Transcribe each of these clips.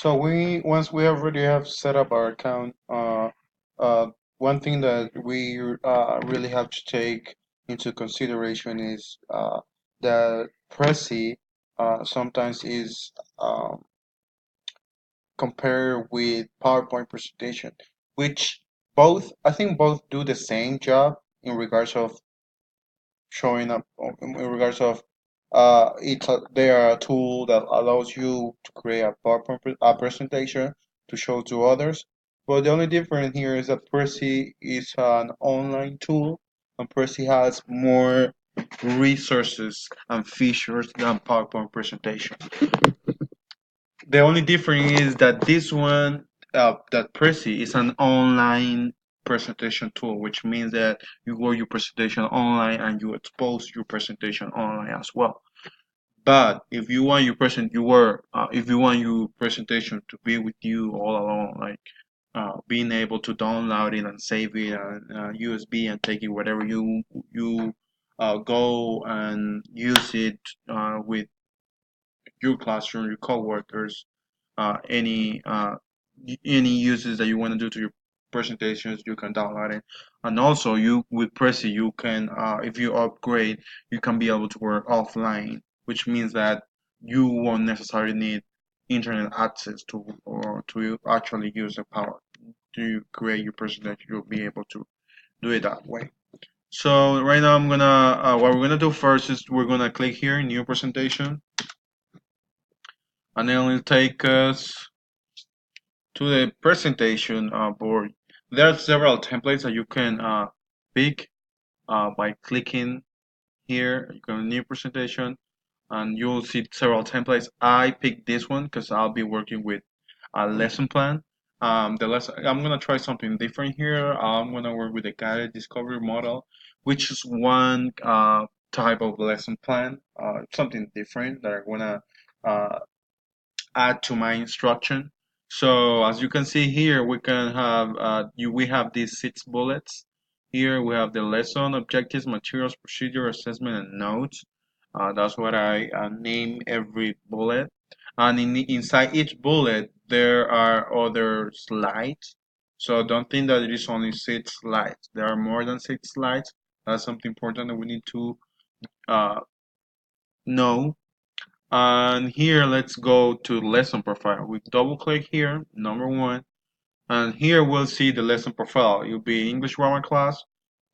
So we once we already have set up our account, one thing that we really have to take into consideration is that Prezi sometimes is compared with PowerPoint presentation, which both I think both do the same job in regards of showing up in regards of they are a tool that allows you to create a PowerPoint presentation to show to others. But the only difference here is that Prezi is an online tool and Prezi has more resources and features than PowerPoint presentation. The only difference is that this one, that Prezi, is an online presentation tool, which means that you work your presentation online and you expose your presentation online as well. But if you want if you want your presentation to be with you all along, like being able to download it and save it on USB and take it wherever you go and use it with your classroom, your coworkers, any any uses that you want to do to your presentations, you can download it. And also, you with Prezi, you can if you upgrade, you can be able to work offline, which means that you won't necessarily need internet access to or to actually use the power to create your presentation. You'll be able to do it that way. So right now, I'm gonna what we're gonna do first is we're gonna click here, new presentation, and then it'll take us to the presentation board. There are several templates that you can pick by clicking here. You go to new presentation and you'll see several templates. I picked this one because I'll be working with a lesson plan. The lesson I'm gonna try something different here. I'm gonna work with a guided discovery model, which is one type of lesson plan, something different that I wanna uh, add to my instruction. So as you can see here, we can have we have these 6 bullets. Here we have the lesson, objectives, materials, procedure, assessment, and notes. That's what I name every bullet. And inside each bullet, there are other slides. So don't think that it is only 6 slides. There are more than 6 slides. That's something important that we need to uh, know. And here, let's go to lesson profile. We double click here, number 1, and here we'll see the lesson profile. It will be English grammar class.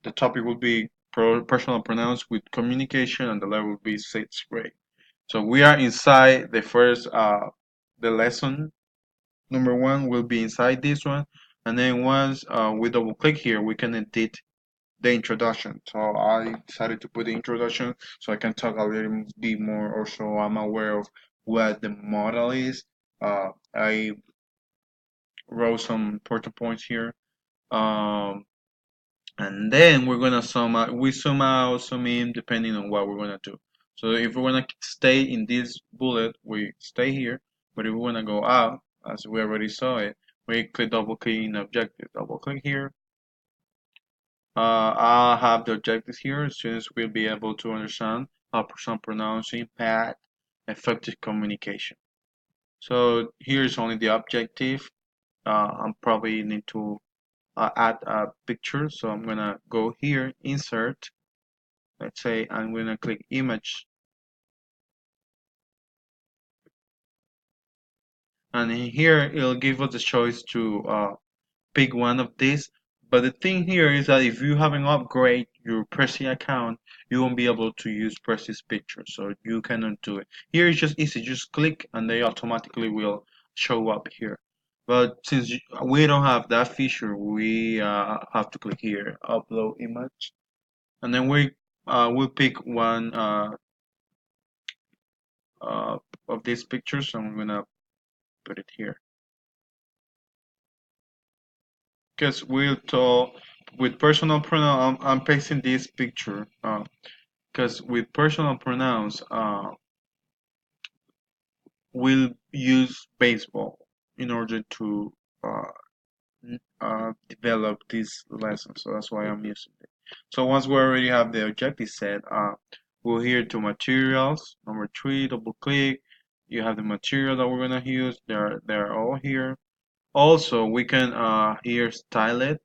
The topic will be personal pronouns with communication, and the level will be 6th grade. So we are inside the first, the lesson. Number 1 will be inside this one, and then once we double click here, we can edit the introduction. So I decided to put the introduction so I can talk a little bit more, or so I'm aware of what the model is. I wrote some important points here. Um, and then we're gonna sum out, we sum out, sum in, depending on what we're gonna do. So if we wanna stay in this bullet, we stay here. But if we wanna go out, as we already saw it, we click double click in objective, double click here. I'll have the objectives here. Students will be able to understand how some pronouncing impact effective communication. So here's only the objective. I probably need to add a picture. So I'm gonna go here, insert. Let's say I'm gonna click image, and here it'll give us the choice to pick one of these. But the thing here is that if you haven't upgraded your Prezi account, you won't be able to use Prezi's picture, so you cannot do it. Here it's just easy, just click and they automatically will show up here. But since we don't have that feature, we have to click here, upload image, and then we'll pick one uh, of these pictures. So I'm gonna put it here. Because we'll talk with personal pronoun. I'm pasting this picture because with personal pronouns, we'll use baseball in order to develop this lesson. So that's why I'm using it. So once we already have the objective set, we'll here to materials. Number 3, double click. You have the material that we're gonna use. They're all here. Also, we can here style it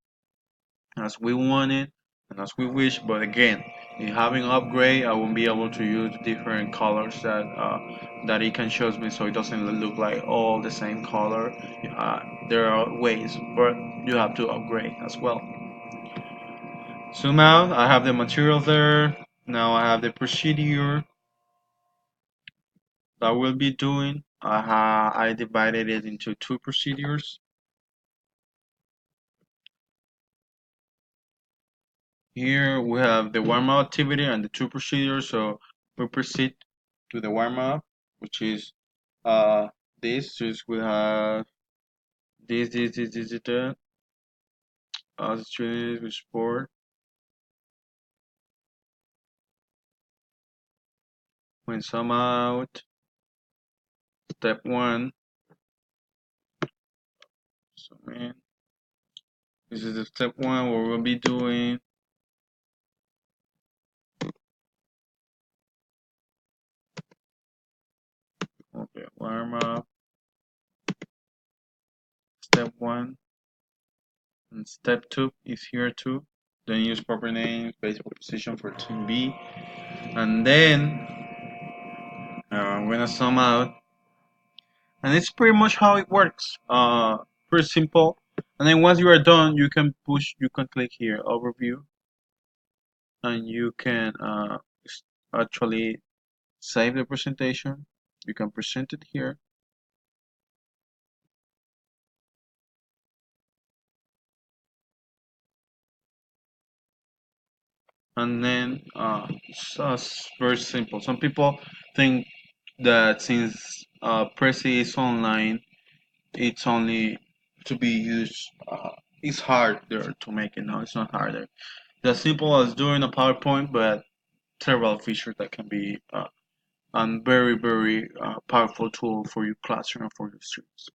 as we want it and as we wish. But again, in having upgrade, I won't be able to use different colors that it can shows me, so it doesn't look like all the same color. There are ways, but you have to upgrade as well. Zoom out. I have the material there. Now I have the procedure that we'll be doing. I divided it into two procedures. Here we have the warm-up activity and the two procedures. So we proceed to the warm-up, which is uh, this. Just we have this, as students with sport. When some out, step one. So man, this is the step one where we'll be doing. Okay, warm-up. Step one. And step two is here too. Then use proper name, baseball position for team B. And then I'm gonna sum out. And it's pretty much how it works. Pretty simple. And then once you are done, you can click here, overview, and you can actually save the presentation. You can present it here. And then it's very simple. Some people think that since Prezi is online, it's only to be used. It's harder to make it. No, it's not harder. It's as simple as doing a PowerPoint, but several features that can be and very powerful tool for your classroom and for your students.